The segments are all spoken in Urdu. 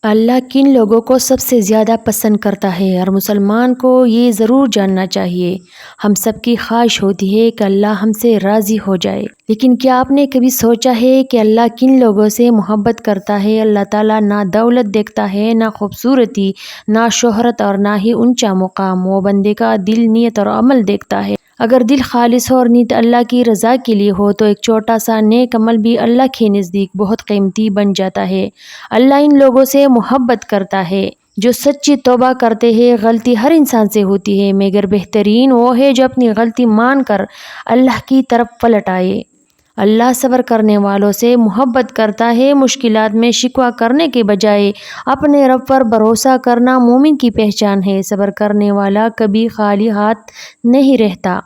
اللہ کن لوگوں کو سب سے زیادہ پسند کرتا ہے اور مسلمان کو یہ ضرور جاننا چاہیے۔ ہم سب کی خواہش ہوتی ہے کہ اللہ ہم سے راضی ہو جائے، لیکن کیا آپ نے کبھی سوچا ہے کہ اللہ کن لوگوں سے محبت کرتا ہے؟ اللہ تعالیٰ نہ دولت دیکھتا ہے، نہ خوبصورتی، نہ شہرت اور نہ ہی اونچا مقام۔ وہ بندے کا دل، نیت اور عمل دیکھتا ہے۔ اگر دل خالص ہو اور نیت اللہ کی رضا کے لیے ہو تو ایک چھوٹا سا نیک عمل بھی اللہ کے نزدیک بہت قیمتی بن جاتا ہے۔ اللہ ان لوگوں سے محبت کرتا ہے جو سچی توبہ کرتے ہیں۔ غلطی ہر انسان سے ہوتی ہے، مگر بہترین وہ ہے جو اپنی غلطی مان کر اللہ کی طرف پلٹ آئے۔ اللہ صبر کرنے والوں سے محبت کرتا ہے۔ مشکلات میں شکوہ کرنے کے بجائے اپنے رب پر بھروسہ کرنا مومن کی پہچان ہے۔ صبر کرنے والا کبھی خالی ہاتھ نہیں رہتا۔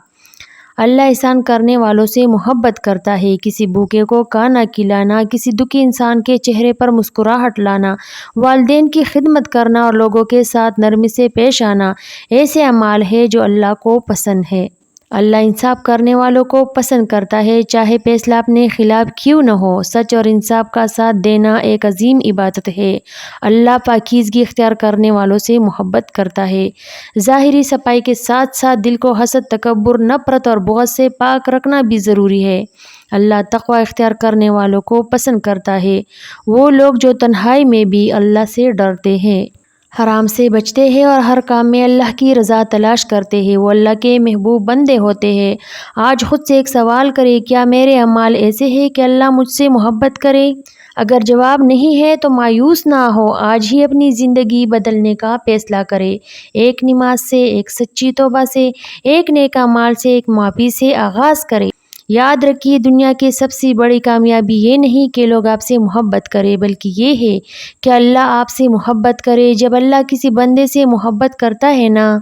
اللہ احسان کرنے والوں سے محبت کرتا ہے۔ کسی بھوکے کو کھانا کھلانا، کسی دکھی انسان کے چہرے پر مسکراہٹ لانا، والدین کی خدمت کرنا اور لوگوں کے ساتھ نرمی سے پیش آنا ایسے اعمال ہیں جو اللہ کو پسند ہے۔ اللہ انصاف کرنے والوں کو پسند کرتا ہے، چاہے فیصلہ اپنے خلاف کیوں نہ ہو۔ سچ اور انصاف کا ساتھ دینا ایک عظیم عبادت ہے۔ اللہ پاکیزگی اختیار کرنے والوں سے محبت کرتا ہے۔ ظاہری صفائی کے ساتھ ساتھ دل کو حسد، تکبر، نفرت اور بغض سے پاک رکھنا بھی ضروری ہے۔ اللہ تقوی اختیار کرنے والوں کو پسند کرتا ہے، وہ لوگ جو تنہائی میں بھی اللہ سے ڈرتے ہیں، حرام سے بچتے ہیں اور ہر کام میں اللہ کی رضا تلاش کرتے ہیں، وہ اللہ کے محبوب بندے ہوتے ہیں۔ آج خود سے ایک سوال کریں، کیا میرے اعمال ایسے ہیں کہ اللہ مجھ سے محبت کرے؟ اگر جواب نہیں ہے تو مایوس نہ ہو، آج ہی اپنی زندگی بدلنے کا فیصلہ کرے۔ ایک نماز سے، ایک سچی توبہ سے، ایک نیک اعمال سے، ایک معافی سے آغاز کرے۔ یاد رکھیے، دنیا کی سب سے بڑی کامیابی یہ نہیں کہ لوگ آپ سے محبت کریں، بلکہ یہ ہے کہ اللہ آپ سے محبت کرے۔ جب اللہ کسی بندے سے محبت کرتا ہے نا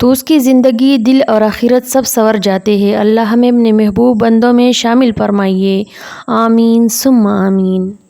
تو اس کی زندگی، دل اور آخرت سب سنور جاتے ہیں۔ اللہ ہمیں اپنے محبوب بندوں میں شامل فرمائے۔ آمین ثم آمین۔